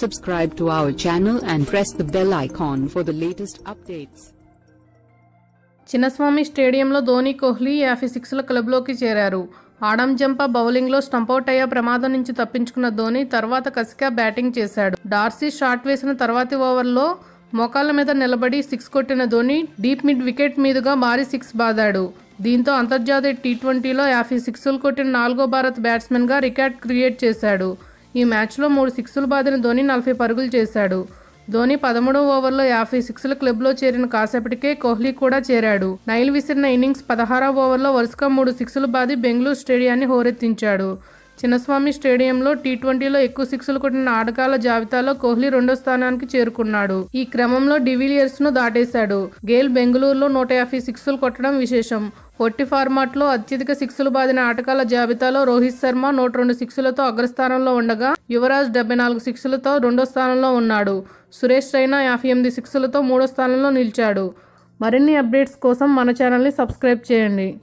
Subscribe to our channel and press the bell icon for the latest updates. Chinnaswamy స్టేడియంలో ధోని, కోహ్లీ 56ల క్లబ్లోకి చేరారు. ఆడం Zampa బౌలింగ్లో stump out అయ్యే ప్రమాదం నుంచి తప్పించుకున్న ధోని తర్వాత కసిగా బ్యాటింగ్ చేశాడు. డార్సీ షాట్ వేసిన తర్వాతి ఓవర్లో మోకాళ్ల మీద నిలబడి 6 కొట్టిన ధోని డీప్ మిడ్ వికెట్ మీదుగా భారీ 6 బాదాడు. దీంతో అంతర్జాతీయ టీ20లో 56లు కొట్టిన 4వ భారత బ్యాట్స్మెన్ గా రికార్డ్ క్రియేట్ చేశాడు. ఈ మ్యాచ్లో 3 6లు బాదిన ధోని 40 పరుగులు చేశాడు. ధోని 13వ ఓవర్లో 56ల క్లబ్లో చేరిన కాసేపటికే కోహ్లీ కూడా చేరాడు. నైల్ విసిరిన ఇన్నింగ్స్ 16వ ఓవర్లో వరుసగా 3 6లు బాది బెంగళూరు స్టేడియాన్ని హోరెత్తించాడు. చిన్నస్వామి స్టేడియంలో టీ20లో ఎక్కువ 6లు కొట్టిన ఆటగాళ్ల జాబితాలో కోహ్లీ 2వ స్థానానికి చేరుకున్నాడు. ఈ క్రమంలో డివిలియర్స్ ను దాటేశాడు. గేల్ బెంగళూరులో 150 6లు కొట్టడం విశేషం. 40 ఫార్మాట్లో అత్యధిక 6లు బాదిన ఆటగాళ్ల జాబితాలో రోహిత్ శర్మ 102 6లతో అగ్రస్థానంలో ఉండగా యువరాజ్ 74 6లతో 2వ స్థానంలో ఉన్నాడు. సురేష్ రైనా 58 6లతో 3వ స్థానంలో నిలిచాడు. మరిన్ని అప్డేట్స్ కోసం మన ఛానల్ని సబ్స్క్రైబ్ చేయండి.